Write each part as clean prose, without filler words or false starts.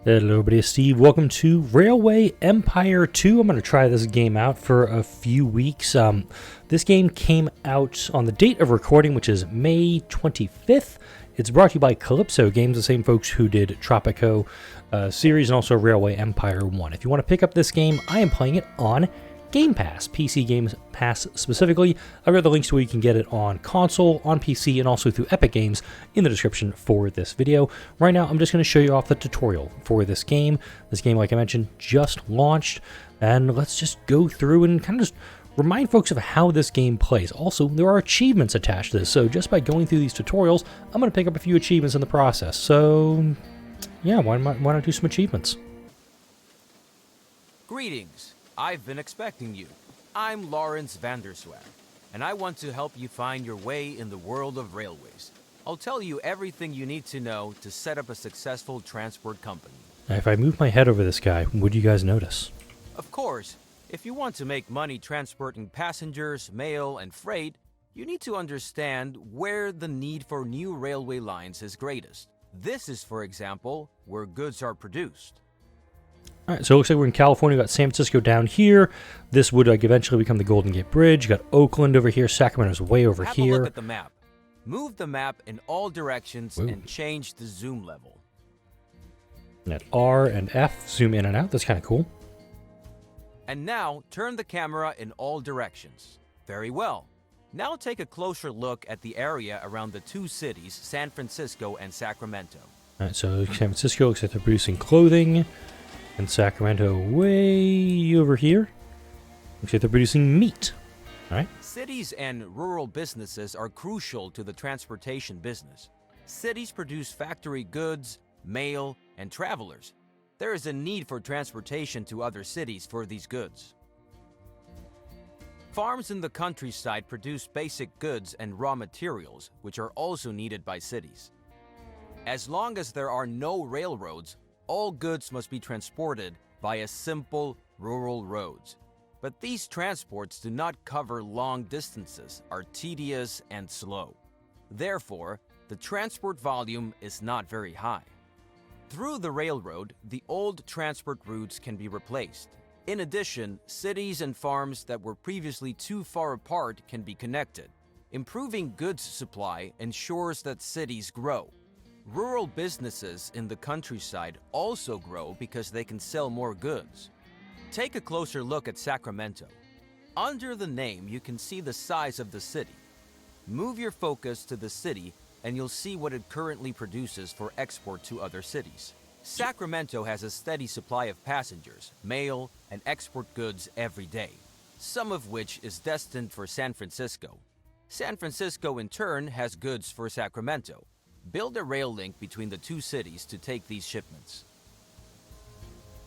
Hello everybody, it's Steve. Welcome to Railway Empire 2. I'm going to try this game out for a few weeks. This game came out on the date of recording, which is May 25th. It's brought to you by Kalypso Games, the same folks who did Tropico series and also Railway Empire 1. If you want to pick up this game, I am playing it on Game Pass, PC Games Pass specifically. I've got the links to where you can get it on console, on PC, and also through Epic Games in the description for this video. Right now, I'm just going to show you off the tutorial for this game. This game, like I mentioned, just launched, and let's just go through and kind of just remind folks of how this game plays. Also, there are achievements attached to this, so just by going through these tutorials, I'm going to pick up a few achievements in the process. So, yeah, why not do some achievements? Greetings. I've been expecting you. I'm Lawrence Vanderswag, and I want to help you find your way in the world of railways. I'll tell you everything you need to know to set up a successful transport company. Now, if I move my head over this guy, would you guys notice? Of course, if you want to make money transporting passengers, mail, and freight, you need to understand where the need for new railway lines is greatest. This is, for example, where goods are produced. Alright, so it looks like we're in California. We've got San Francisco down here. This would eventually become the Golden Gate Bridge. You got Oakland over here. Sacramento's way over Have here. a look at the map. Move the map in all directions and change the zoom level. And at R and F, zoom in and out. That's kind of cool. And now, turn the camera in all directions. Very well. Now take a closer look at the area around the two cities, San Francisco and Sacramento. Alright, so San Francisco looks like they're producing clothing. And Sacramento way over here. Looks like they're producing meat. Alright. Cities and rural businesses are crucial to the transportation business. Cities produce factory goods, mail, and travelers. There is a need for transportation to other cities for these goods. Farms in the countryside produce basic goods and raw materials, which are also needed by cities. As long as there are no railroads, all goods must be transported via simple rural roads. But these transports do not cover long distances, are tedious and slow. Therefore, the transport volume is not very high. Through the railroad, the old transport routes can be replaced. In addition, cities and farms that were previously too far apart can be connected. Improving goods supply ensures that cities grow. Rural businesses in the countryside also grow because they can sell more goods. Take a closer look at Sacramento. Under the name, you can see the size of the city. Move your focus to the city and you'll see what it currently produces for export to other cities. Sacramento has a steady supply of passengers, mail, and export goods every day, some of which is destined for San Francisco. San Francisco, in turn, has goods for Sacramento. Build a rail link between the two cities to take these shipments.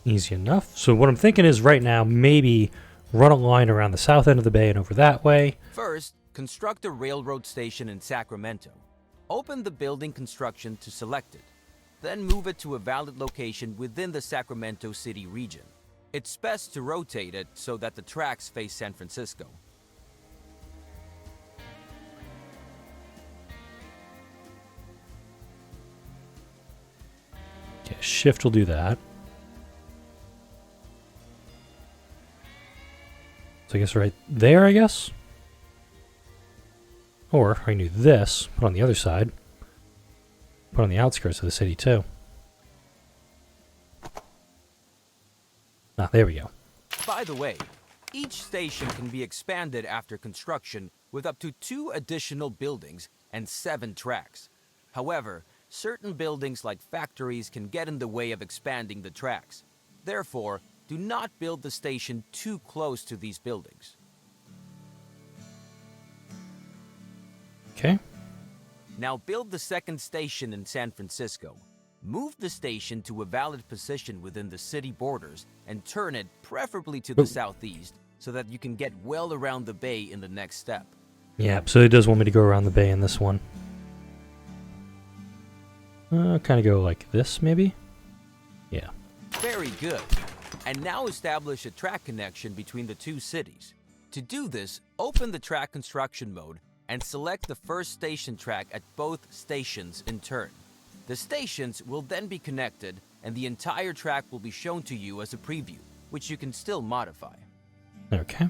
Easy enough. So what I'm thinking is right now, maybe run a line around the south end of the bay and over that way. First, construct a railroad station in Sacramento. Open the building construction to select it. Then move it to a valid location within the Sacramento City region. It's best to rotate it so that the tracks face San Francisco. Okay, shift will do that. So I guess right there, I guess? Or I can do this, put on the other side. Put on the outskirts of the city, too. Ah, there we go. By the way, each station can be expanded after construction with up to 2 additional buildings and 7 tracks. However, certain buildings like factories can get in the way of expanding the tracks. Therefore, do not build the station too close to these buildings. Okay. Now build the second station in San Francisco. Move the station to a valid position within the city borders and turn it preferably to the southeast so that you can get well around the bay in the next step. Yeah, so it does want me to go around the bay in this one. Kind of go like this, maybe? Yeah. Very good. And now establish a track connection between the two cities. To do this, open the track construction mode and select the first station track at both stations in turn. The stations will then be connected and the entire track will be shown to you as a preview, which you can still modify. Okay.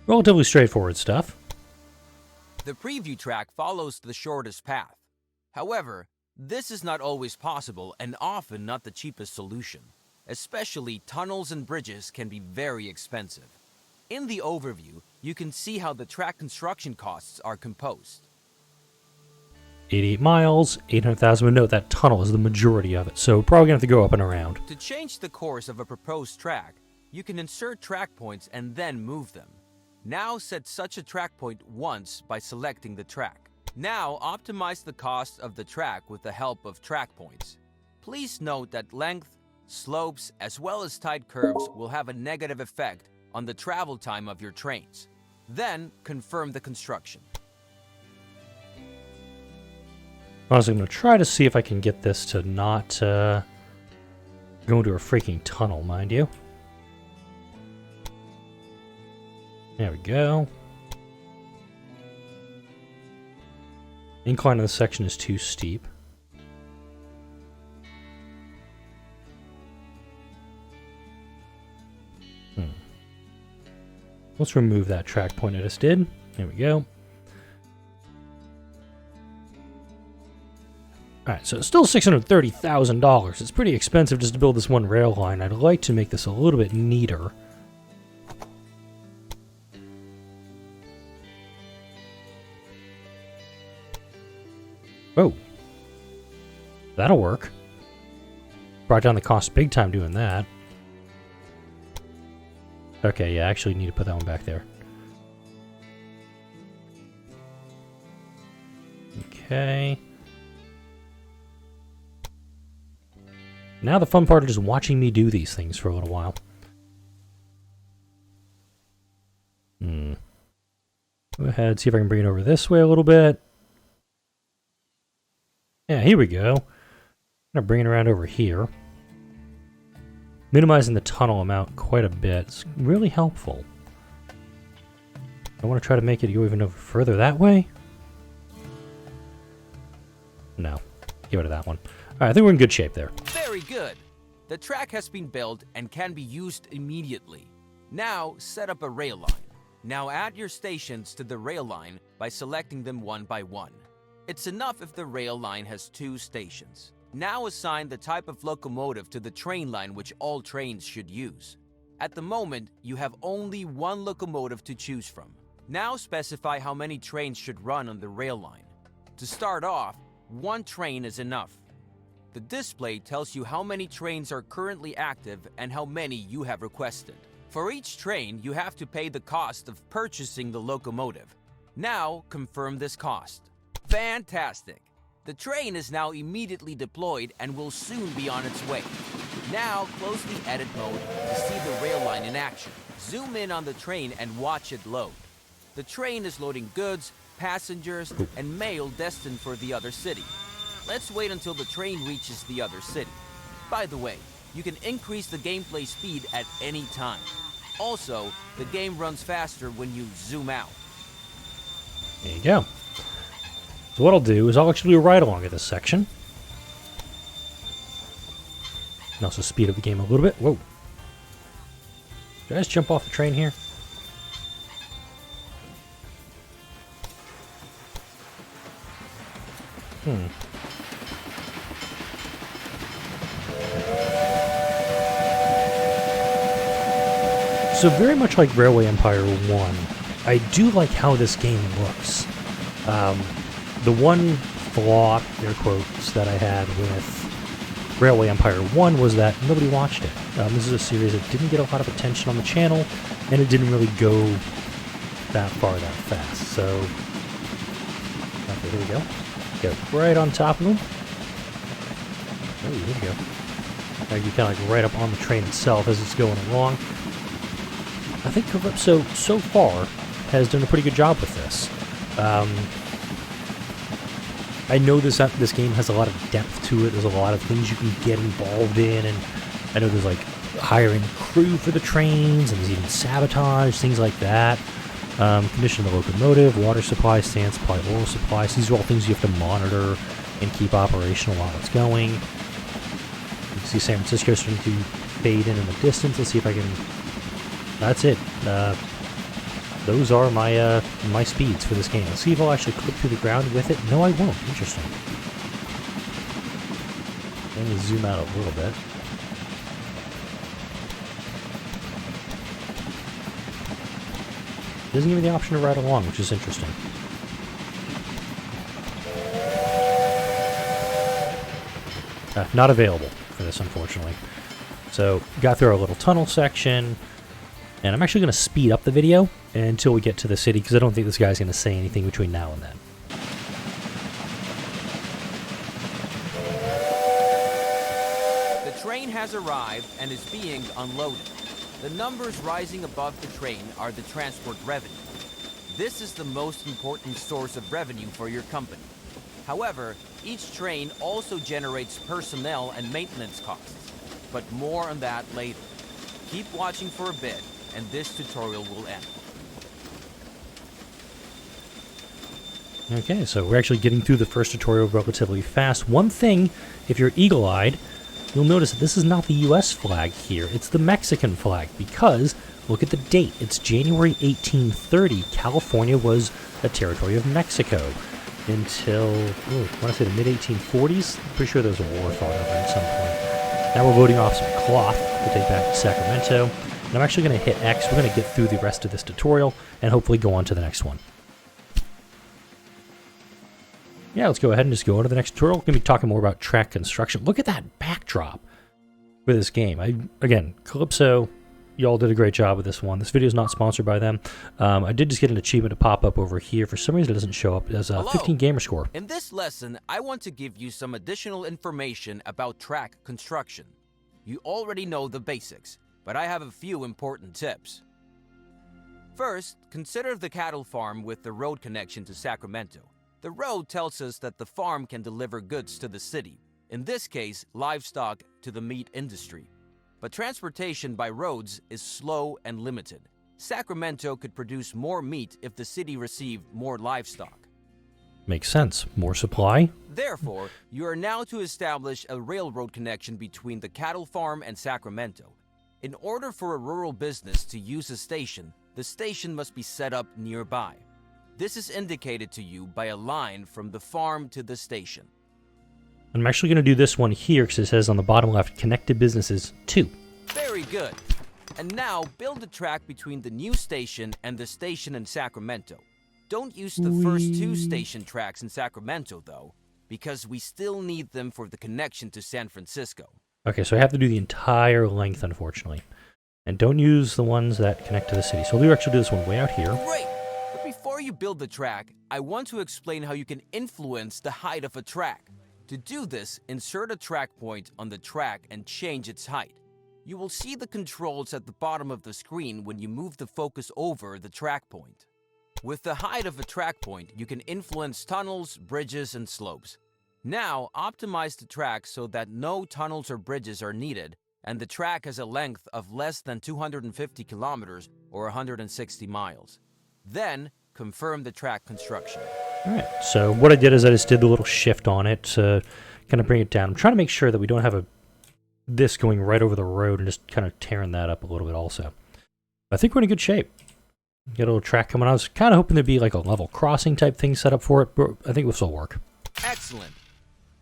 Relatively straightforward stuff. The preview track follows the shortest path. However, this is not always possible and often not the cheapest solution. Especially tunnels and bridges can be very expensive. In the overview, you can see how the track construction costs are composed. 88 miles, 800,000. But note that tunnel is the majority of it, so probably gonna have to go up and around. To change the course of a proposed track, you can insert track points and then move them. Now set such a track point once by selecting the track. Now optimize the cost of the track with the help of track points. Please note that length, slopes, as well as tight curves will have a negative effect on the travel time of your trains. Then confirm the construction. Honestly, I'm going to try to see if I can get this to not go into a freaking tunnel, mind you. There we go. Incline in this section is too steep. Let's remove that track point I just did. There we go. Alright, so it's still $630,000. It's pretty expensive just to build this one rail line. I'd like to make this a little bit neater. Oh. That'll work. Brought down the cost big time doing that. Okay, yeah, I actually need to put that one back there. Okay. Now the fun part is just watching me do these things for a little while. Go ahead, see if I can bring it over this way a little bit. Yeah, here we go. I'm gonna bring it around over here. Minimizing the tunnel amount quite a bit. It's really helpful. I want to try to make it go even over further that way. No. Get rid of that one. Alright, I think we're in good shape there. Very good. The track has been built and can be used immediately. Now, set up a rail line. Now add your stations to the rail line by selecting them one by one. It's enough if the rail line has 2 stations. Now assign the type of locomotive to the train line which all trains should use. At the moment, you have only 1 locomotive to choose from. Now specify how many trains should run on the rail line. To start off, 1 train is enough. The display tells you how many trains are currently active and how many you have requested. For each train, you have to pay the cost of purchasing the locomotive. Now, confirm this cost. Fantastic! The train is now immediately deployed and will soon be on its way. Now, close the edit mode to see the rail line in action. Zoom in on the train and watch it load. The train is loading goods, passengers, and mail destined for the other city. Let's wait until the train reaches the other city. By the way, you can increase the gameplay speed at any time. Also, the game runs faster when you zoom out. There you go. So what I'll do is I'll actually do a ride along at this section. And also speed up the game a little bit. Whoa. Did I just jump off the train here? So very much like Railway Empire 1, I do like how this game looks. The one flaw, air quotes, that I had with Railway Empire 1 was that nobody watched it. This is a series that didn't get a lot of attention on the channel, and it didn't really go that far that fast. So, okay, here we go. Go right on top of them. Oh, here we go. You kind of like right up on the train itself as it's going along. I think Kalypso, so far, has done a pretty good job with this. I know this game has a lot of depth to it. There's a lot of things you can get involved in, and I know there's like hiring crew for the trains, and there's even sabotage, things like that. Condition of the locomotive, water supply, sand supply, oil supplies. These are all things you have to monitor and keep operational while it's going. See San Francisco starting to fade in the distance. Let's see if I can... That's it. Those are my my speeds for this game. Let's see if I'll actually clip through the ground with it. No, I won't. Interesting. Let me zoom out a little bit. Doesn't give me the option to ride along, which is interesting. Not available for this, unfortunately. So, got through our little tunnel section, and I'm actually going to speed up the video until we get to the city, because I don't think this guy's going to say anything between now and then. The train has arrived and is being unloaded. The numbers rising above the train are the transport revenue. This is the most important source of revenue for your company. However, each train also generates personnel and maintenance costs, but more on that later. Keep watching for a bit, and this tutorial will end. Okay, so we're actually getting through the first tutorial relatively fast. One thing, if you're eagle-eyed, you'll notice that this is not the US flag here, it's the Mexican flag, because look at the date. It's January 1830. California was a territory of Mexico until, I want to say the mid-1840s. I'm pretty sure there was a war fought over at some point. Now we're loading off some cloth to take back to Sacramento. And I'm actually going to hit X. We're going to get through the rest of this tutorial and hopefully go on to the next one. Yeah, let's go ahead and just go on to the next tutorial. We're going to be talking more about track construction. Look at that backdrop for this game. Again, Kalypso, y'all did a great job with this one. This video is not sponsored by them. I did just get an achievement to pop up over here. For some reason, it doesn't show up as a 15 gamer score. In this lesson, I want to give you some additional information about track construction. You already know the basics, but I have a few important tips. First, consider the cattle farm with the road connection to Sacramento. The road tells us that the farm can deliver goods to the city, in this case, livestock to the meat industry. But transportation by roads is slow and limited. Sacramento could produce more meat if the city received more livestock. Makes sense. More supply. Therefore, you are now to establish a railroad connection between the cattle farm and Sacramento. In order for a rural business to use a station, the station must be set up nearby. This is indicated to you by a line from the farm to the station. I'm actually going to do this one here because it says on the bottom left, connected businesses 2. Very good. And now build a track between the new station and the station in Sacramento. Don't use the first 2 station tracks in Sacramento, though, because we still need them for the connection to San Francisco. Okay, so I have to do the entire length, unfortunately. And don't use the ones that connect to the city. So we'll actually do this one way out here. Great! But before you build the track, I want to explain how you can influence the height of a track. To do this, insert a track point on the track and change its height. You will see the controls at the bottom of the screen when you move the focus over the track point. With the height of a track point, you can influence tunnels, bridges, and slopes. Now, optimize the track so that no tunnels or bridges are needed, and the track has a length of less than 250 kilometers or 160 miles. Then, confirm the track construction. All right, so what I did is I just did the little shift on it to kind of bring it down. I'm trying to make sure that we don't have this going right over the road and just kind of tearing that up a little bit also. I think we're in good shape. Get a little track coming on. I was kind of hoping there'd be like a level crossing type thing set up for it, but I think this will work. Excellent.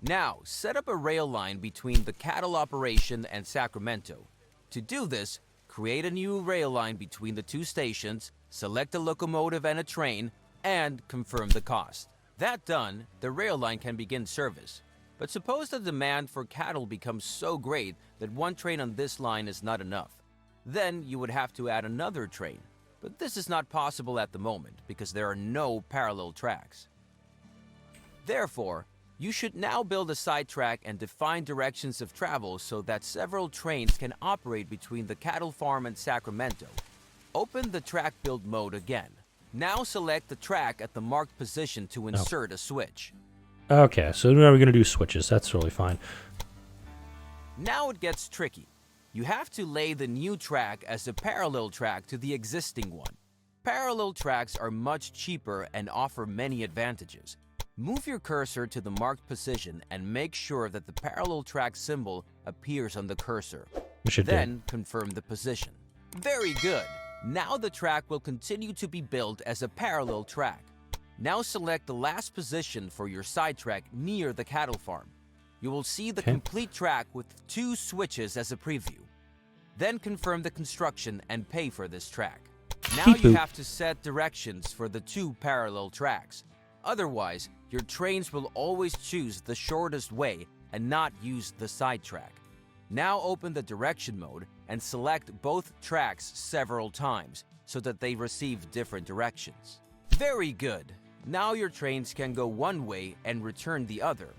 Now, set up a rail line between the cattle operation and Sacramento. To do this, create a new rail line between the 2 stations, select a locomotive and a train, and confirm the cost. That done, the rail line can begin service. But suppose the demand for cattle becomes so great that one train on this line is not enough. Then you would have to add another train. But this is not possible at the moment because there are no parallel tracks. Therefore, you should now build a sidetrack and define directions of travel so that several trains can operate between the cattle farm and Sacramento. Open the track build mode again. Now select the track at the marked position to insert a switch. Okay, so now we're going to do switches. That's really fine. Now it gets tricky. You have to lay the new track as a parallel track to the existing one. Parallel tracks are much cheaper and offer many advantages. Move your cursor to the marked position and make sure that the parallel track symbol appears on the cursor. Which it did. Then confirm the position. Very good! Now the track will continue to be built as a parallel track. Now select the last position for your sidetrack near the cattle farm. You will see the complete track with 2 switches as a preview. Then confirm the construction and pay for this track. Now you have to set directions for the 2 parallel tracks. Otherwise, your trains will always choose the shortest way and not use the sidetrack. Now open the direction mode and select both tracks several times so that they receive different directions. Very good! Now your trains can go one way and return the other.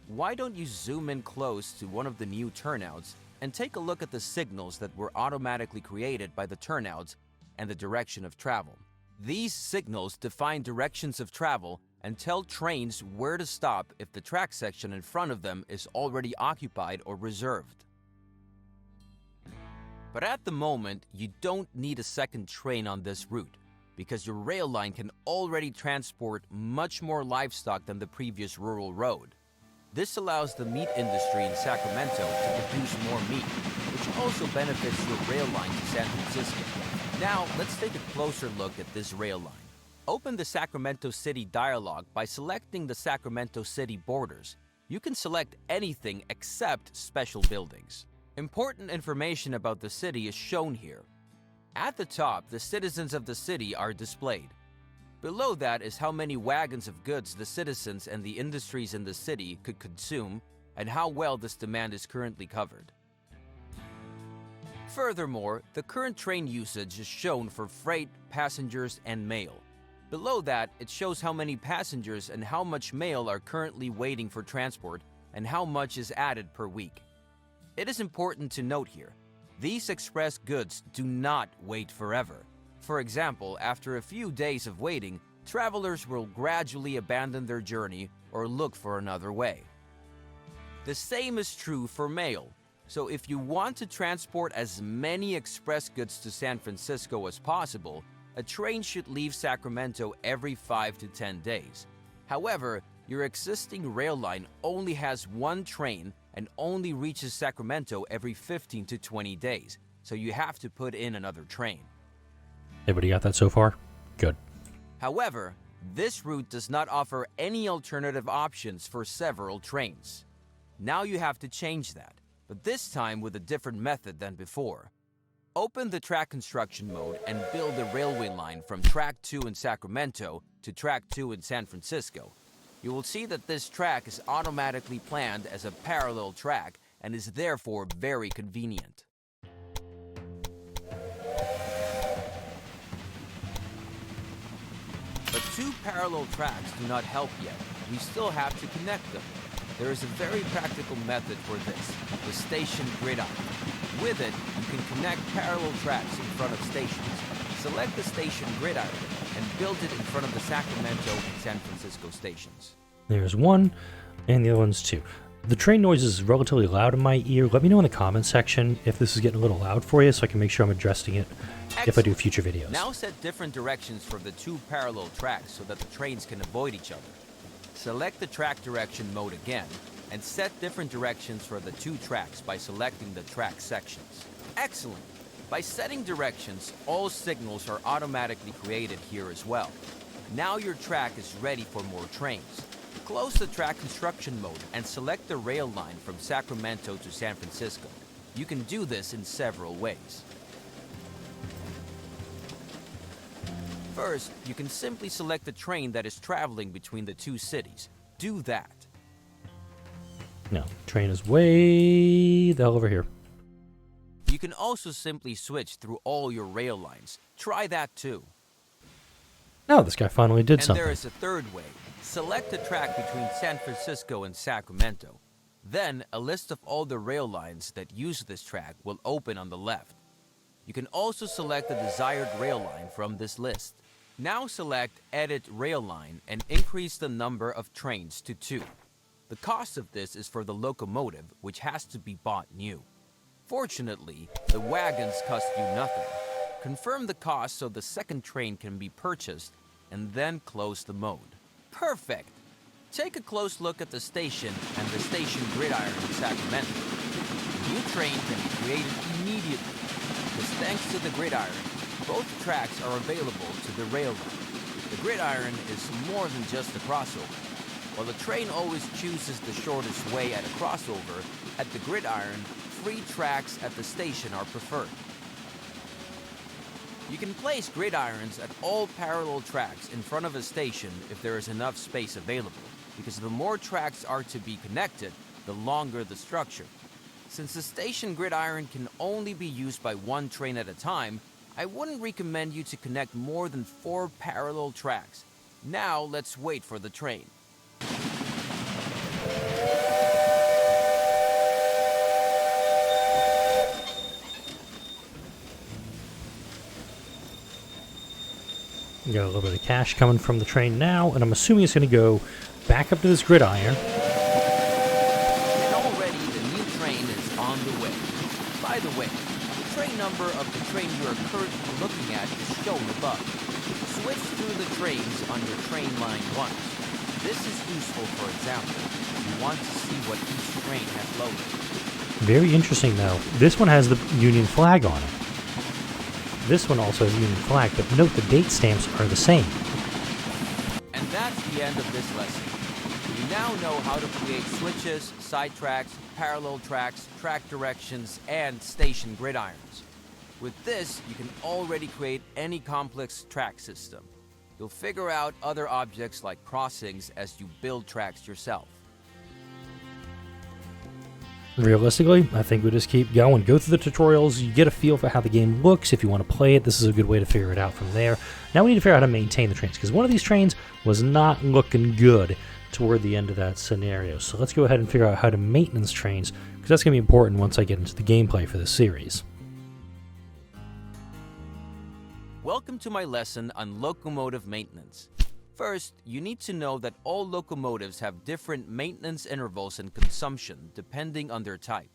Why don't you zoom in close to one of the new turnouts and take a look at the signals that were automatically created by the turnouts and the direction of travel. These signals define directions of travel and tell trains where to stop if the track section in front of them is already occupied or reserved. But at the moment, you don't need a second train on this route, because your rail line can already transport much more livestock than the previous rural road. This allows the meat industry in Sacramento to produce more meat, which also benefits your rail line to San Francisco. Now, let's take a closer look at this rail line. Open the Sacramento City dialog by selecting the Sacramento City borders. You can select anything except special buildings. Important information about the city is shown here. At the top, the citizens of the city are displayed. Below that is how many wagons of goods the citizens and the industries in the city could consume and how well this demand is currently covered. Furthermore, the current train usage is shown for freight, passengers, and mail. Below that, it shows how many passengers and how much mail are currently waiting for transport and how much is added per week. It is important to note here, these express goods do not wait forever. For example, after a few days of waiting, travelers will gradually abandon their journey or look for another way. The same is true for mail. So if you want to transport as many express goods to San Francisco as possible, a train should leave Sacramento every 5 to 10 days. However, your existing rail line only has one train and only reaches Sacramento every 15 to 20 days, so you have to put in another train. Everybody got that so far? Good. However, this route does not offer any alternative options for several trains. Now you have to change that, but this time with a different method than before. Open the track construction mode and build a railway line from track 2 in Sacramento to track 2 in San Francisco. You will see that this track is automatically planned as a parallel track and is therefore very convenient. But 2 parallel tracks do not help yet. We still have to connect them. There is a very practical method for this, the station gridiron. With it, you can connect parallel tracks in front of stations. Select the station gridiron and build it in front of the Sacramento and San Francisco stations. There's one, and the other one's 2. The train noise is relatively loud in my ear. Let me know in the comments section if this is getting a little loud for you so I can make sure I'm addressing it if I do future videos. Now set different directions for the 2 parallel tracks so that the trains can avoid each other. Select the track direction mode again, and set different directions for the 2 tracks by selecting the track sections. Excellent! By setting directions, all signals are automatically created here as well. Now your track is ready for more trains. Close the track construction mode and select the rail line from Sacramento to San Francisco. You can do this in several ways. First, you can simply select the train that is traveling between the 2 cities. Do that. No, train is way the hell over here. You can also simply switch through all your rail lines. Try that too. Oh, this guy finally did something. And there is a third way. Select a track between San Francisco and Sacramento. Then, a list of all the rail lines that use this track will open on the left. You can also select the desired rail line from this list. Now select Edit Rail Line and increase the number of trains to 2. The cost of this is for the locomotive, which has to be bought new. Fortunately, the wagons cost you nothing. Confirm the cost so the second train can be purchased, and then close the mode. Perfect! Take a close look at the station and the station gridiron in Sacramento. train can be created immediately, because thanks to the gridiron, both tracks are available to the rail line. The gridiron is more than just a crossover. While the train always chooses the shortest way at a crossover, at the gridiron, 3 tracks at the station are preferred. You can place gridirons at all parallel tracks in front of a station if there is enough space available, because the more tracks are to be connected, the longer the structure. Since the station gridiron can only be used by 1 train at a time, I wouldn't recommend you to connect more than 4 parallel tracks. Now let's wait for the train. We got a little bit of cash coming from the train now, and I'm assuming it's going to go back up to this gridiron. And already the new train is on the way. By the way, the train number of the train you are currently looking at is shown above. Switch through the trains on your train line once. This is useful, for example, if you want to see what each train has loaded. Very interesting, though. This one has the Union flag on it. This one also has Union flag, but note the date stamps are the same. And that's the end of this lesson. You now know how to create switches, side tracks, parallel tracks, track directions, and station gridirons. With this, you can already create any complex track system. You'll figure out other objects like crossings as you build tracks yourself. Realistically, I think we just keep going. Go through the tutorials, you get a feel for how the game looks. If you want to play it, this is a good way to figure it out from there. Now we need to figure out how to maintain the trains, because one of these trains was not looking good toward the end of that scenario. So let's go ahead and figure out how to maintenance trains, because that's going to be important once I get into the gameplay for this series. Welcome to my lesson on locomotive maintenance. First, you need to know that all locomotives have different maintenance intervals and consumption depending on their type.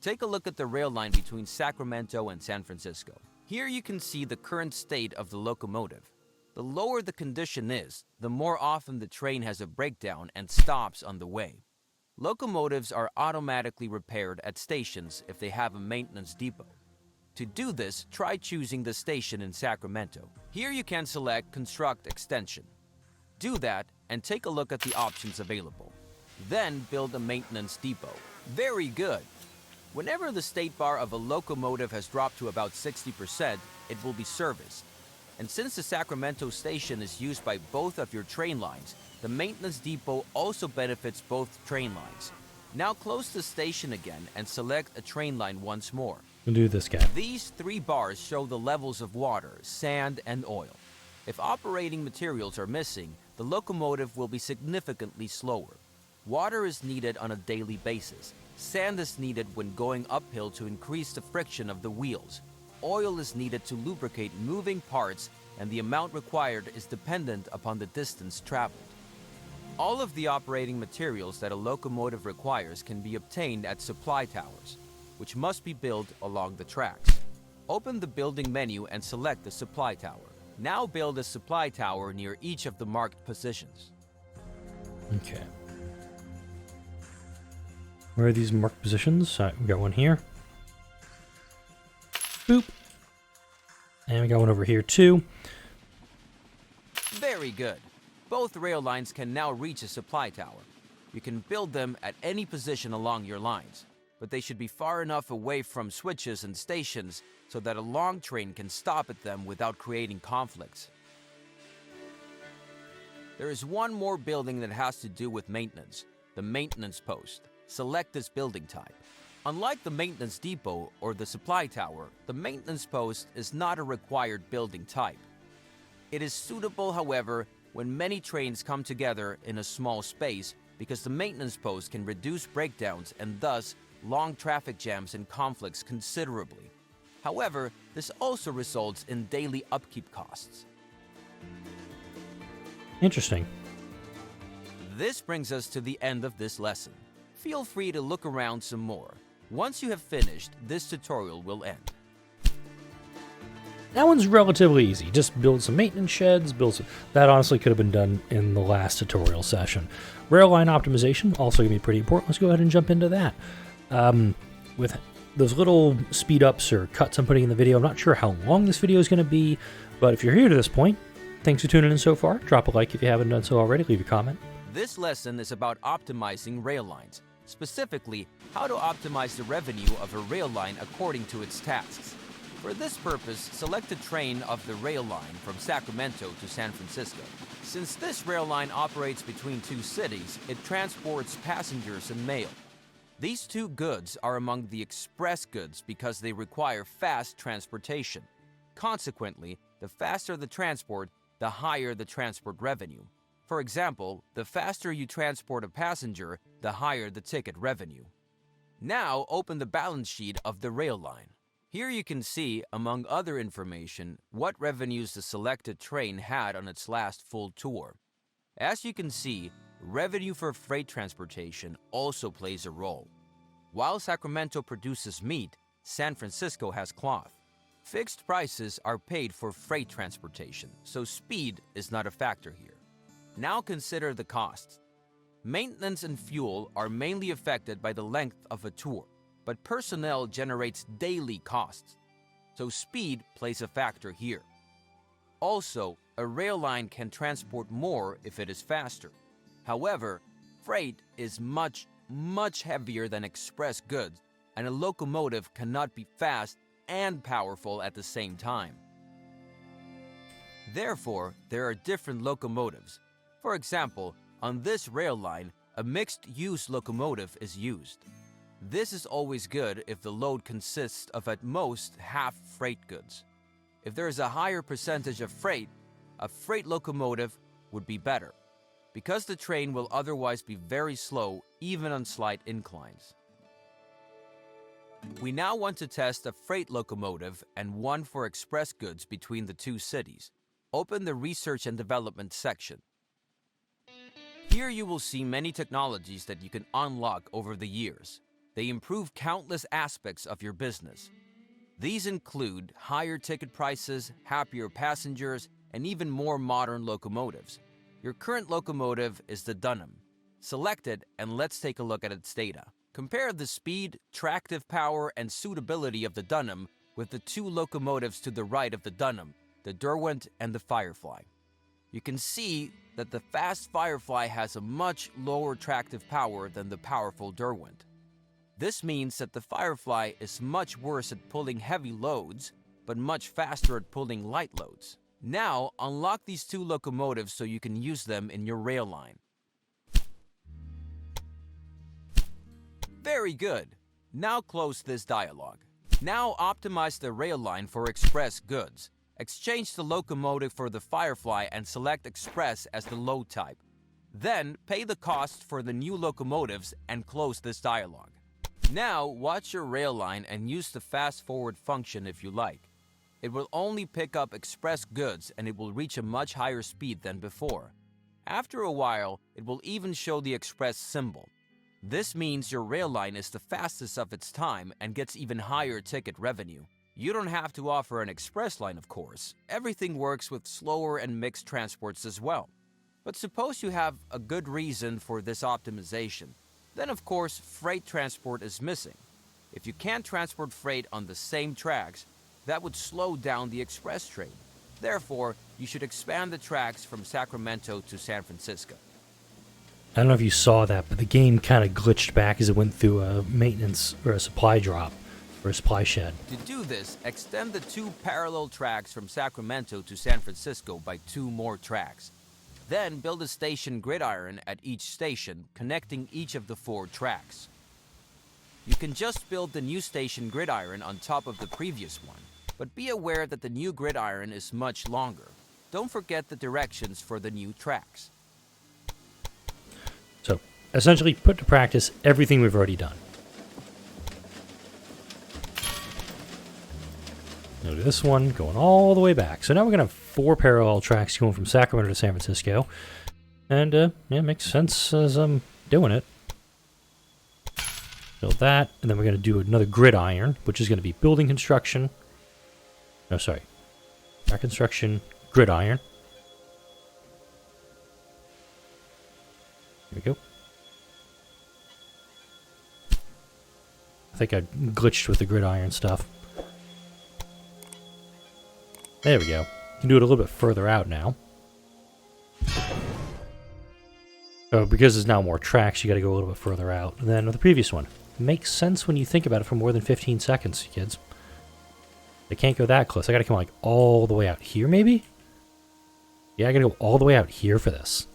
Take a look at the rail line between Sacramento and San Francisco. Here you can see the current state of the locomotive. The lower the condition is, the more often the train has a breakdown and stops on the way. Locomotives are automatically repaired at stations if they have a maintenance depot. To do this, try choosing the station in Sacramento. Here you can select Construct Extension. Do that and take a look at the options available. Then build a maintenance depot. Very good! Whenever the state bar of a locomotive has dropped to about 60%, it will be serviced. And since the Sacramento station is used by both of your train lines, the maintenance depot also benefits both train lines. Now close the station again and select a train line once more. We'll do this guy. These 3 bars show the levels of water, sand, and oil. If operating materials are missing, the locomotive will be significantly slower. Water is needed on a daily basis. Sand is needed when going uphill to increase the friction of the wheels. Oil is needed to lubricate moving parts, and the amount required is dependent upon the distance traveled. All of the operating materials that a locomotive requires can be obtained at supply towers, which must be built along the tracks. Open the building menu and select the supply tower. Now build a supply tower near each of the marked positions. Okay. Where are these marked positions? We got one here. Boop. And we got one over here too. Very good. Both rail lines can now reach a supply tower. You can build them at any position along your lines, but they should be far enough away from switches and stations so that a long train can stop at them without creating conflicts. There is one more building that has to do with maintenance, the maintenance post. Select this building type. Unlike the maintenance depot or the supply tower, the maintenance post is not a required building type. It is suitable, however, when many trains come together in a small space, because the maintenance post can reduce breakdowns and thus long traffic jams and conflicts considerably. However, this also results in daily upkeep costs. Interesting. This brings us to the end of this lesson. Feel free to look around some more. Once you have finished, this tutorial will end. That one's relatively easy. Just build some maintenance sheds, that honestly could have been done in the last tutorial session. Rail line optimization, also going to be pretty important. Let's go ahead and jump into that. With those little speed ups or cuts I'm putting in the video. I'm not sure how long this video is going to be, but if you're here to this point, thanks for tuning in so far. Drop a like if you haven't done so already. Leave a comment. This lesson is about optimizing rail lines, specifically how to optimize the revenue of a rail line according to its tasks. For this purpose, select a train of the rail line from Sacramento to San Francisco. Since this rail line operates between two cities, it transports passengers and mail. These two goods are among the express goods because they require fast transportation. Consequently, the faster the transport, the higher the transport revenue. For example, the faster you transport a passenger, the higher the ticket revenue. Now open the balance sheet of the rail line. Here you can see, among other information, what revenues the selected train had on its last full tour. As you can see, revenue for freight transportation also plays a role. While Sacramento produces meat, San Francisco has cloth. Fixed prices are paid for freight transportation, so speed is not a factor here. Now consider the costs. Maintenance and fuel are mainly affected by the length of a tour, but personnel generates daily costs, so speed plays a factor here. Also, a rail line can transport more if it is faster. However, freight is much heavier than express goods, and a locomotive cannot be fast and powerful at the same time. Therefore, there are different locomotives. For example, on this rail line, a mixed-use locomotive is used. This is always good if the load consists of at most half freight goods. If there is a higher percentage of freight, a freight locomotive would be better, because the train will otherwise be very slow even on slight inclines. We now want to test a freight locomotive and one for express goods between the two cities. Open the Research and Development section. Here you will see many technologies that you can unlock over the years. They improve countless aspects of your business. These include higher ticket prices, happier passengers, and even more modern locomotives. Your current locomotive is the Dunham. Select it and let's take a look at its data. Compare the speed, tractive power, and suitability of the Dunham with the two locomotives to the right of the Dunham, the Derwent and the Firefly. You can see that the fast Firefly has a much lower tractive power than the powerful Derwent. This means that the Firefly is much worse at pulling heavy loads, but much faster at pulling light loads. Now, unlock these two locomotives so you can use them in your rail line. Very good. Now close this dialog. Now optimize the rail line for express goods. Exchange the locomotive for the Firefly and select Express as the load type. Then, pay the cost for the new locomotives and close this dialog. Now, watch your rail line and use the fast forward function if you like. It will only pick up express goods and it will reach a much higher speed than before. After a while, it will even show the express symbol. This means your rail line is the fastest of its time and gets even higher ticket revenue. You don't have to offer an express line, of course. Everything works with slower and mixed transports as well. But suppose you have a good reason for this optimization. Then, of course, freight transport is missing. If you can't transport freight on the same tracks, that would slow down the express train. Therefore, you should expand the tracks from Sacramento to San Francisco. I don't know if you saw that, but the game kind of glitched back as it went through a maintenance or a supply drop or a supply shed. To do this, extend the two parallel tracks from Sacramento to San Francisco by 2 more tracks. Then build a station gridiron at each station, connecting each of the 4 tracks. You can just build the new station gridiron on top of the previous one, but be aware that the new gridiron is much longer. Don't forget the directions for the new tracks. So, essentially, put to practice everything we've already done. Look at this one going all the way back. So now we're going to have 4 parallel tracks going from Sacramento to San Francisco. And, yeah, it makes sense as I'm doing it. Build that, and then we're going to do another gridiron, which is going to be building construction. No, sorry. Track construction, gridiron. Here we go. I think I glitched with the gridiron stuff. There we go. Can do it a little bit further out now. Oh, because there's now more tracks, you gotta go a little bit further out than the previous one. Makes sense when you think about it for more than 15 seconds, kids. They can't go that close. I gotta come like all the way out here, maybe? Yeah, I gotta go all the way out here for this.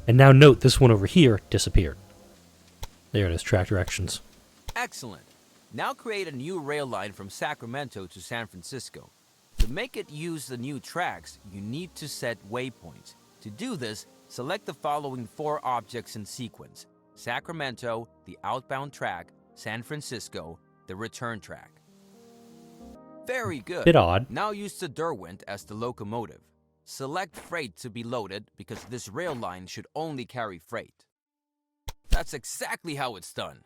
And now note, this one over here disappeared. There it is, track directions. Excellent. Now create a new rail line from Sacramento to San Francisco. To make it use the new tracks, you need to set waypoints. To do this, select the following 4 objects in sequence: Sacramento, the outbound track; San Francisco, the return track. Very good. Bit odd. Now use the Derwent as the locomotive. Select freight to be loaded because this rail line should only carry freight. That's exactly how it's done.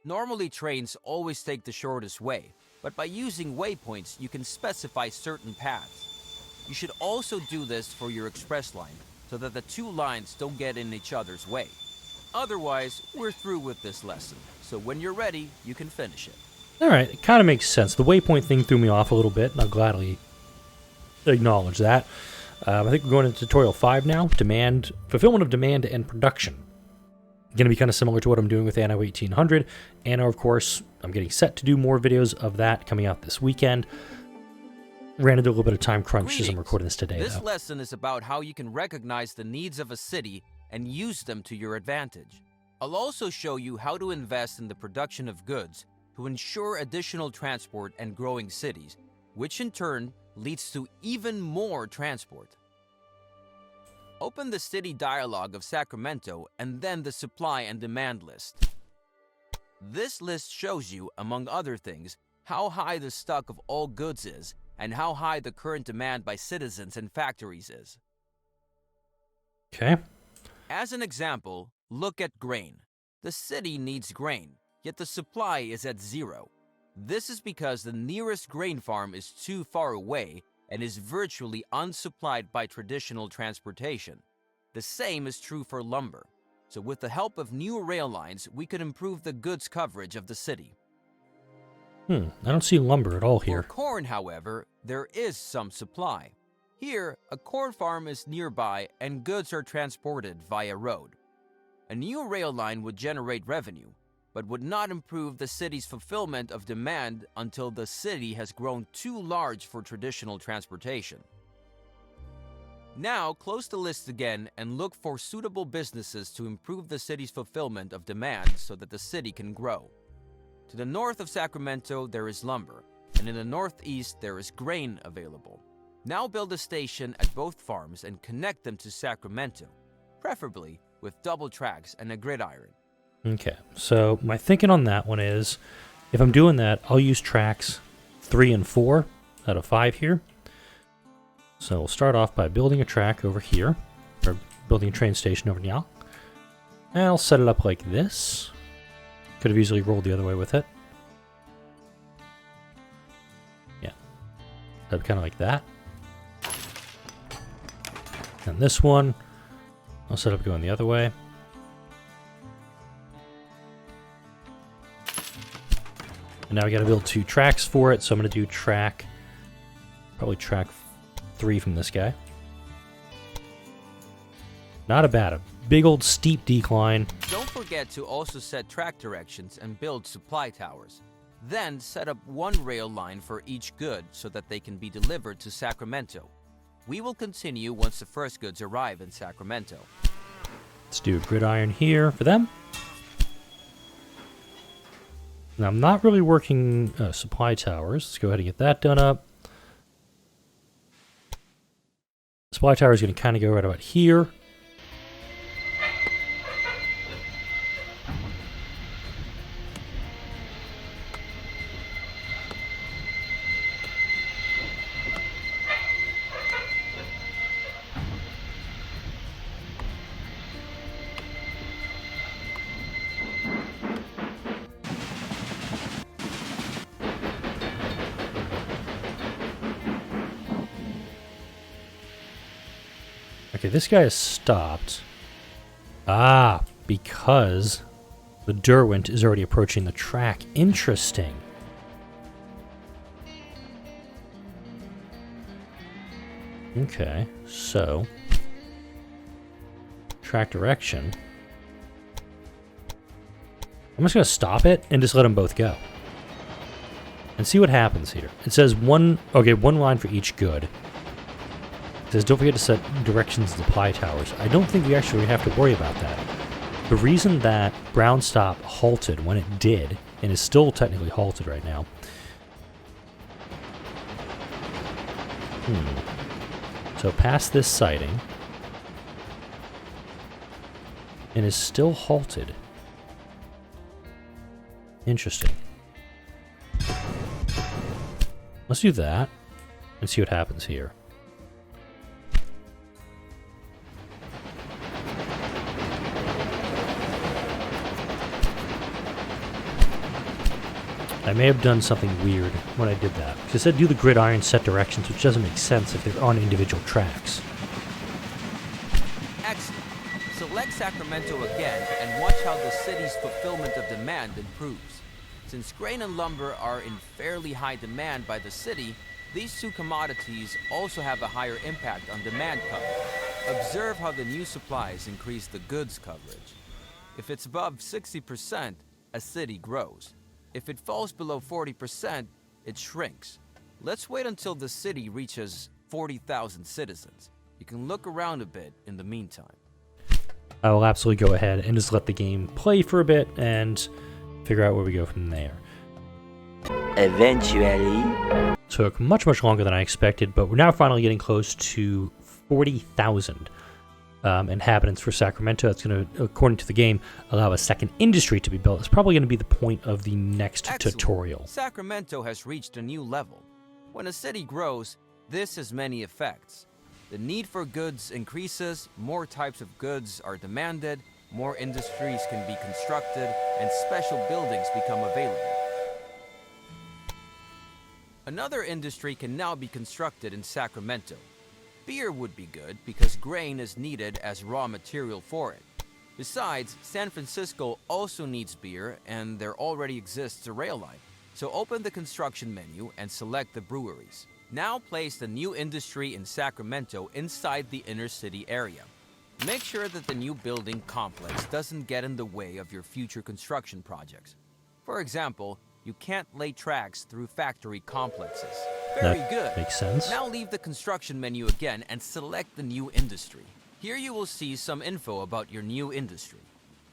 Normally trains always take the shortest way, but by using waypoints you can specify certain paths. You should also do this for your express line so that the 2 lines don't get in each other's way. Otherwise, we're through with this lesson, so when you're ready, you can finish it. Alright, it kind of makes sense. The waypoint thing threw me off a little bit, and I'll gladly acknowledge that. I think we're going into tutorial 5 now. Fulfillment of demand and production. Going to be kind of similar to what I'm doing with Anno 1800. Anno, of course, I'm getting set to do more videos of that coming out this weekend. Ran into a little bit of time crunch as I'm recording this today, This though. lesson is about how you can recognize the needs of a city and use them to your advantage. I'll also show you how to invest in the production of goods to ensure additional transport and growing cities, which in turn leads to even more transport. Open the city dialog of Sacramento and then the supply and demand list. This list shows you, among other things, how high the stock of all goods is and how high the current demand by citizens and factories is. Okay. As an example, look at grain. The city needs grain, yet the supply is at 0. This is because the nearest grain farm is too far away and is virtually unsupplied by traditional transportation. The same is true for lumber. So with the help of new rail lines, we could improve the goods coverage of the city. I don't see lumber at all here. For corn, however, there is some supply. Here, a corn farm is nearby and goods are transported via road. A new rail line would generate revenue, but would not improve the city's fulfillment of demand until the city has grown too large for traditional transportation. Now, close the list again and look for suitable businesses to improve the city's fulfillment of demand so that the city can grow. To the north of Sacramento, there is lumber, and in the northeast, there is grain available. Now build a station at both farms and connect them to Sacramento, preferably with double tracks and a gridiron. Okay, so my thinking on that one is, if I'm doing that, I'll use tracks 3 and 4 out of 5 here. So we'll start off by building a track over here, or building a train station over here. And I'll set it up like this. Could have easily rolled the other way with it. Yeah, kind of like that. And this one, I'll set up going the other way. And now we got to build 2 tracks for it, so I'm going to do probably track 3 from this guy. Not a big old steep decline. Don't forget to also set track directions and build supply towers. Then set up 1 rail line for each good so that they can be delivered to Sacramento. We will continue once the first goods arrive in Sacramento. Let's do a gridiron here for them. Now, I'm not really working supply towers. Let's go ahead and get that done up. Supply tower is going to kind of go right about here. Okay, this guy is stopped. Ah, because The Derwent is already approaching the track. Interesting. Okay, so track direction. I'm just going to stop it and just let them both go. And see what happens here. It says one line for each good. It says don't forget to set directions to supply towers. I don't think we actually have to worry about that. The reason that Brown Stop halted when it did, and is still technically halted right now. So past this sighting, and is still halted. Interesting. Let's do that and see what happens here. I may have done something weird when I did that. Because it said do the gridiron set directions, which doesn't make sense if they're on individual tracks. Excellent. Select Sacramento again and watch how the city's fulfillment of demand improves. Since grain and lumber are in fairly high demand by the city, these two commodities also have a higher impact on demand coverage. Observe how the new supplies increase the goods coverage. If it's above 60%, a city grows. If it falls below 40%, it shrinks. Let's wait until the city reaches 40,000 citizens. You can look around a bit in the meantime. I will absolutely go ahead and just let the game play for a bit and figure out where we go from there. Eventually. Took much longer than I expected, but we're now finally getting close to 40,000 inhabitants for Sacramento. That's going to, according to the game, allow a second industry to be built. It's probably going to be the point of the next tutorial. Sacramento has reached a new level. When a city grows, this has many effects. The need for goods increases, more types of goods are demanded, more industries can be constructed, and special buildings become available. Another industry can now be constructed in Sacramento. Beer would be good because grain is needed as raw material for it. Besides, San Francisco also needs beer and there already exists a rail line. So open the construction menu and select the breweries. Now place the new industry in Sacramento inside the inner city area. Make sure that the new building complex doesn't get in the way of your future construction projects. For example, you can't lay tracks through factory complexes. Very good. Makes sense. Now leave the construction menu again and select the new industry. Here you will see some info about your new industry.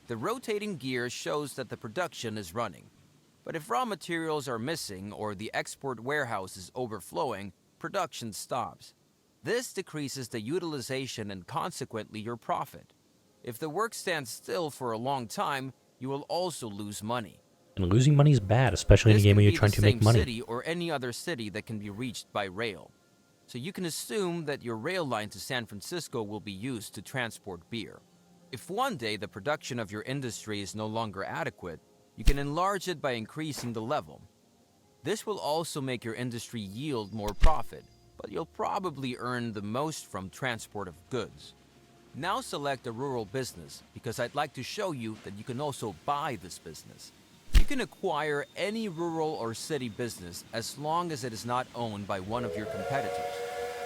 The rotating gear shows that the production is running. But if raw materials are missing or the export warehouse is overflowing, production stops. This decreases the utilization and consequently your profit. If the work stands still for a long time, you will also lose money. And losing money is bad, especially in a game where you're trying to make money. This can be the same city or any other city that can be reached by rail. So you can assume that your rail line to San Francisco will be used to transport beer. If one day the production of your industry is no longer adequate, you can enlarge it by increasing the level. This will also make your industry yield more profit, but you'll probably earn the most from transport of goods. Now select a rural business because I'd like to show you that you can also buy this business. You can acquire any rural or city business as long as it is not owned by one of your competitors.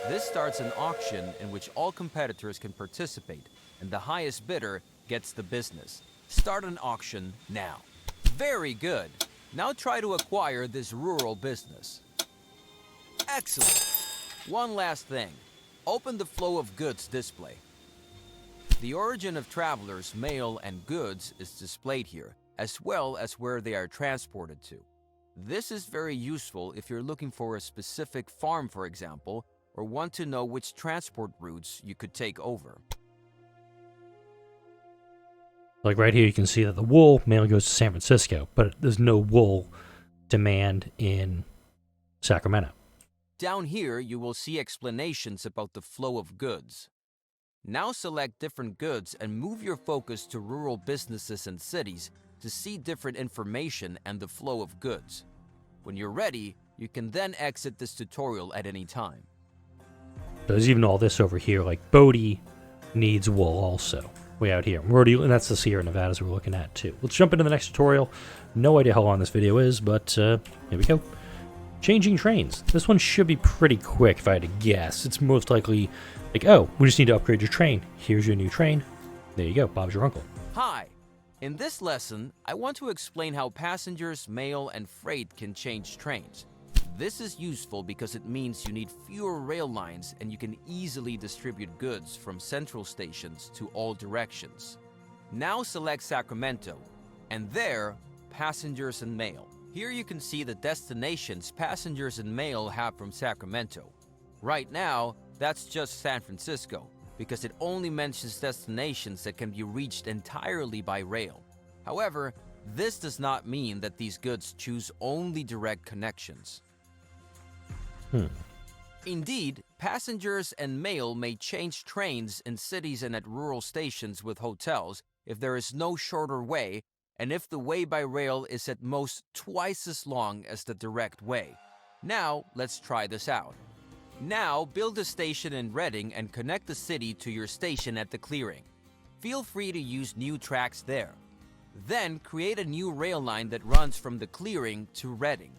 This starts an auction in which all competitors can participate, and the highest bidder gets the business. Start an auction now. Very good. Now try to acquire this rural business. Excellent. One last thing. Open the flow of goods display. The origin of travelers, mail, and goods is displayed here, as well as where they are transported to. This is very useful if you're looking for a specific farm, for example, or want to know which transport routes you could take over. Like right here, you can see that the wool mainly goes to San Francisco, but there's no wool demand in Sacramento. Down here, you will see explanations about the flow of goods. Now select different goods and move your focus to rural businesses and cities to see different information and the flow of goods. When you're ready, you can then exit this tutorial at any time. There's even all this over here, like Bodie needs wool also. way out here. We're already, and that's the Sierra Nevadas we're looking at too. Let's jump into the next tutorial. No idea how long this video is, but here we go. Changing trains. This one should be pretty quick if I had to guess. It's most likely like, oh, we just need to upgrade your train. Here's your new train. There you go. Bob's your uncle. Hi. In this lesson, I want to explain how passengers, mail, and freight can change trains. This is useful because it means you need fewer rail lines and you can easily distribute goods from central stations to all directions. Now select Sacramento, and there, passengers and mail. Here you can see the destinations passengers and mail have from Sacramento. Right now, that's just San Francisco, because it only mentions destinations that can be reached entirely by rail. However, this does not mean that these goods choose only direct connections. Indeed, passengers and mail may change trains in cities and at rural stations with hotels if there is no shorter way, and if the way by rail is at most twice as long as the direct way. Now, let's try this out. Now, build a station in Reading and connect the city to your station at the clearing. Feel free to use new tracks there. Then, create a new rail line that runs from the clearing to Reading.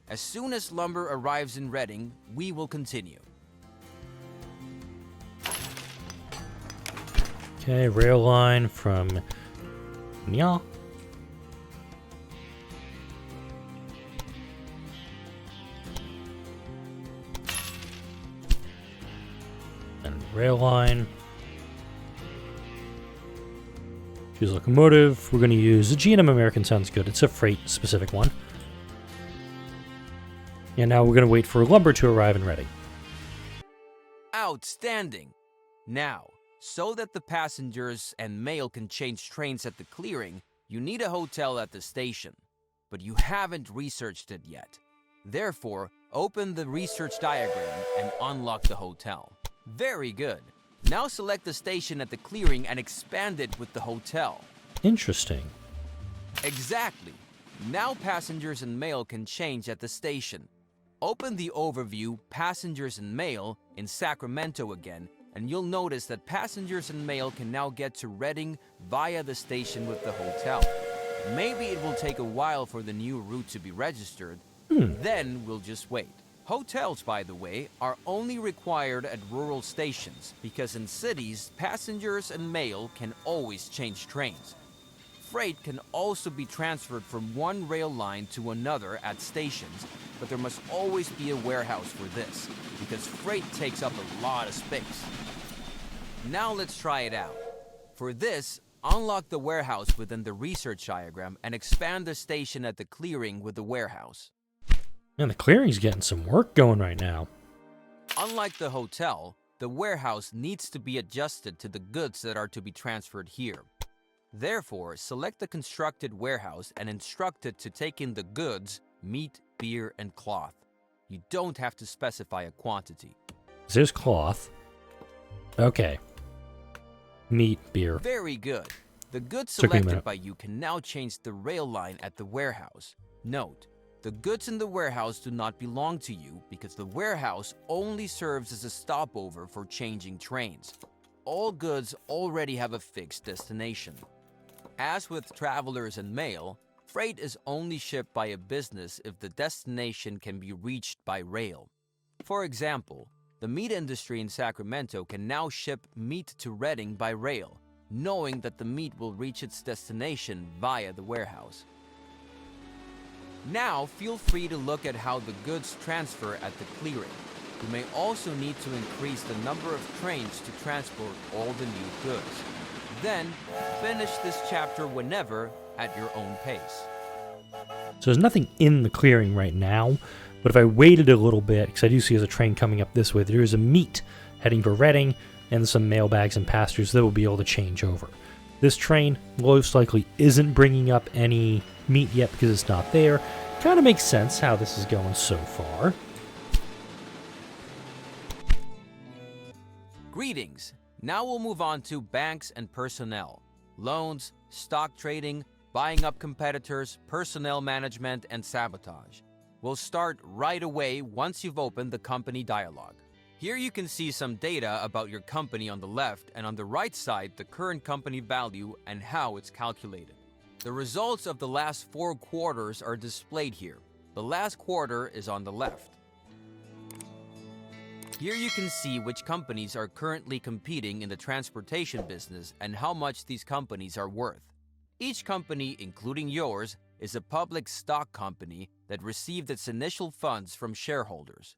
As soon as lumber arrives in Reading, we will continue. Okay, rail line from Nya. And rail line. Choose locomotive. We're going to use the G&M American. Sounds good. It's a freight specific one. And now we're going to wait for lumber to arrive in Reading. Outstanding! Now, so that the passengers and mail can change trains at the clearing, you need a hotel at the station. But you haven't researched it yet. Therefore, open the research diagram and unlock the hotel. Very good. Now select the station at the clearing and expand it with the hotel. Interesting. Exactly. Now passengers and mail can change at the station. Open the overview Passengers and Mail in Sacramento again, and you'll notice that passengers and mail can now get to Reading via the station with the hotel. Maybe it will take a while for the new route to be registered. Then we'll just wait. Hotels, by the way, are only required at rural stations because in cities, passengers and mail can always change trains. Freight can also be transferred from one rail line to another at stations, but there must always be a warehouse for this, because freight takes up a lot of space. Now let's try it out. For this, unlock the warehouse within the research diagram and expand the station at the clearing with the warehouse. Man, the clearing's getting some work going right now. Unlike the hotel, the warehouse needs to be adjusted to the goods that are to be transferred here. Therefore, select the constructed warehouse and instruct it to take in the goods, meat, beer, and cloth. You don't have to specify a quantity. There's cloth. Okay. Meat, beer. Very good. The goods Took me a selected minute. by you can now change the rail line at the warehouse. Note, the goods in the warehouse do not belong to you because the warehouse only serves as a stopover for changing trains. All goods already have a fixed destination. As with travelers and mail, freight is only shipped by a business if the destination can be reached by rail. For example, the meat industry in Sacramento can now ship meat to Reading by rail, knowing that the meat will reach its destination via the warehouse. Now, feel free to look at how the goods transfer at the clearing. You may also need to increase the number of trains to transport all the new goods. Then, finish this chapter whenever at your own pace. So there's nothing in the clearing right now, but if I waited a little bit, because I do see there's a train coming up this way, there's a meat heading for Reading, and some mailbags and pastures that will be able to change over. This train most likely isn't bringing up any meat yet because it's not there. Kind of makes sense how this is going so far. Greetings! Now we'll move on to banks and personnel, loans, stock trading, buying up competitors, personnel management, and sabotage. We'll start right away once you've opened the company dialog. Here you can see some data about your company on the left, and on the right side, the current company value and how it's calculated. The results of the last 4 quarters are displayed here. The last quarter is on the left. Here you can see which companies are currently competing in the transportation business and how much these companies are worth. Each company, including yours, is a public stock company that received its initial funds from shareholders.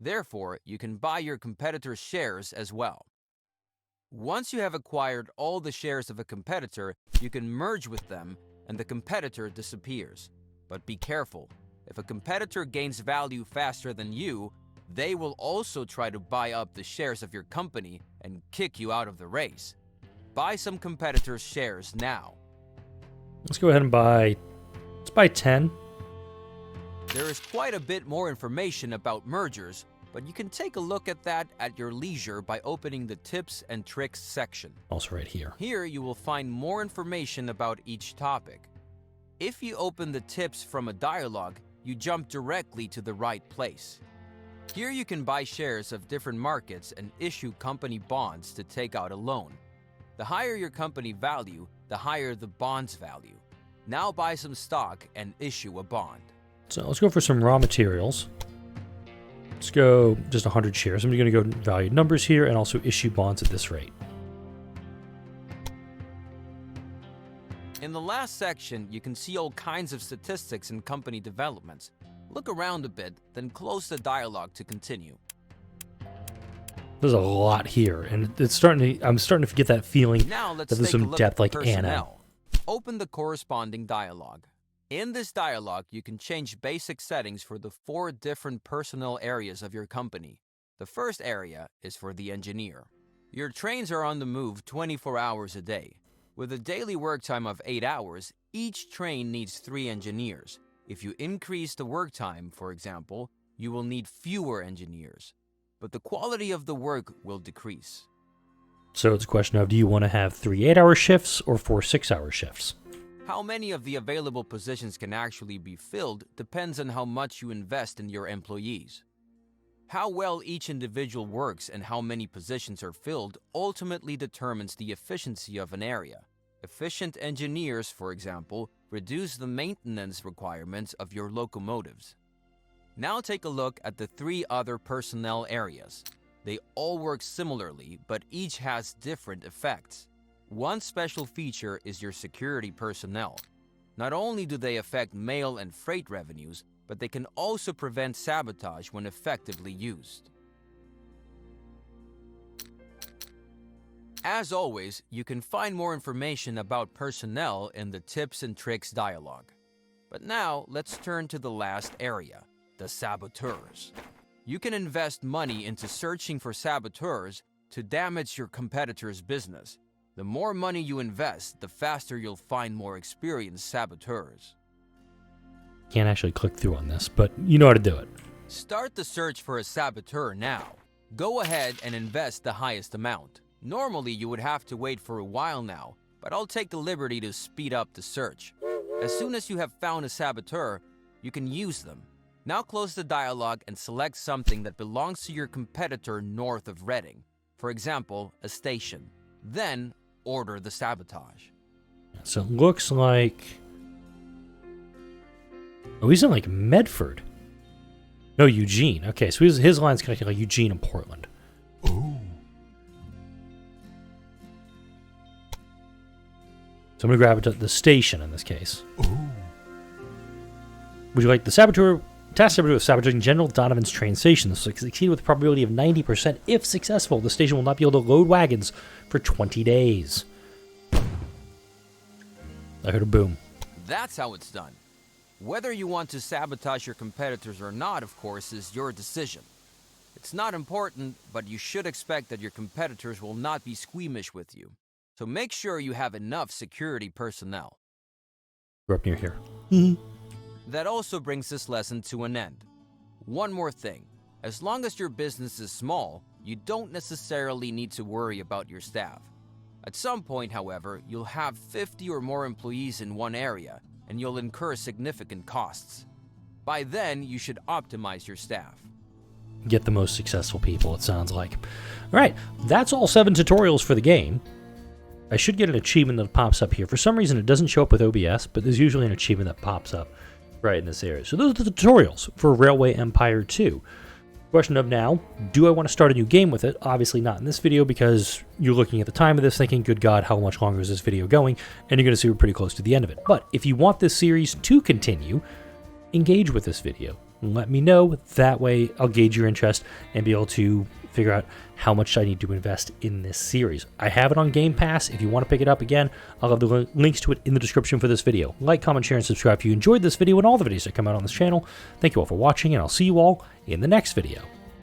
Therefore, you can buy your competitor's shares as well. Once you have acquired all the shares of a competitor, you can merge with them and the competitor disappears. But be careful. If a competitor gains value faster than you, they will also try to buy up the shares of your company and kick you out of the race. Buy some competitors' shares now. Let's go ahead and buy 10. There is quite a bit more information about mergers, but you can take a look at that at your leisure by opening the Tips and Tricks section. Also right here. Here you will find more information about each topic. If you open the tips from a dialogue, you jump directly to the right place. Here you can buy shares of different markets and issue company bonds to take out a loan. The higher your company value, the higher the bond's value. Now buy some stock and issue a bond. So let's go for some raw materials. Let's go just 100 shares. I'm going to go value numbers here and also issue bonds at this rate. In the last section, you can see all kinds of statistics and company developments. Look around a bit, then close the dialogue to continue. There's a lot here, and I'm starting to get that feeling Now that let's there's take a some look depth at like personnel. Open the corresponding dialogue. In this dialogue, you can change basic settings for the 4 different personnel areas of your company. The first area is for the engineer. Your trains are on the move 24 hours a day. With a daily work time of 8 hours, each train needs 3 engineers. If you increase the work time, for example, you will need fewer engineers, but the quality of the work will decrease. So it's a question of, do you want to have 3 8-hour shifts or 4 6-hour shifts? How many of the available positions can actually be filled depends on how much you invest in your employees. How well each individual works and how many positions are filled ultimately determines the efficiency of an area. Efficient engineers, for example, reduce the maintenance requirements of your locomotives. Now take a look at the 3 other personnel areas. They all work similarly, but each has different effects. One special feature is your security personnel. Not only do they affect mail and freight revenues, but they can also prevent sabotage when effectively used. As always, you can find more information about personnel in the Tips and Tricks dialogue. But now, let's turn to the last area, the saboteurs. You can invest money into searching for saboteurs to damage your competitor's business. The more money you invest, the faster you'll find more experienced saboteurs. Can't actually click through on this, but you know how to do it. Start the search for a saboteur now. Go ahead and invest the highest amount. Normally, you would have to wait for a while now, but I'll take the liberty to speed up the search. As soon as you have found a saboteur, you can use them. Now close the dialogue and select something that belongs to your competitor north of Reading. For example, a station. Then, order the sabotage. So it looks like... Oh, he's in like Medford. No, Eugene. Okay, so his line's connected like Eugene and Portland. Ooh. So I'm going to grab it to the station in this case. Ooh. Would you like the saboteur? Task saboteur of sabotaging General Donovan's train station. This will succeed with a probability of 90%. If successful, the station will not be able to load wagons for 20 days. I heard a boom. That's how it's done. Whether you want to sabotage your competitors or not, of course, is your decision. It's not important, but you should expect that your competitors will not be squeamish with you. So make sure you have enough security personnel. We're up near here. That also brings this lesson to an end. One more thing. As long as your business is small, you don't necessarily need to worry about your staff. At some point, however, you'll have 50 or more employees in one area, and you'll incur significant costs. By then, you should optimize your staff. get the most successful people, it sounds like. All right, that's all 7 tutorials for the game. I should get an achievement that pops up here. For some reason, it doesn't show up with OBS, but there's usually an achievement that pops up right in this area. So those are the tutorials for Railway Empire 2. Question of now, do I want to start a new game with it? Obviously not in this video, because you're looking at the time of this thinking, good God, how much longer is this video going? And you're going to see we're pretty close to the end of it. But if you want this series to continue, engage with this video. Let me know. That way I'll gauge your interest and be able to figure out how much I need to invest in this series. I have it on Game Pass. If you want to pick it up again, I'll have the links to it in the description for this video. Like, comment, share, and subscribe if you enjoyed this video and all the videos that come out on this channel. Thank you all for watching, and I'll see you all in the next video.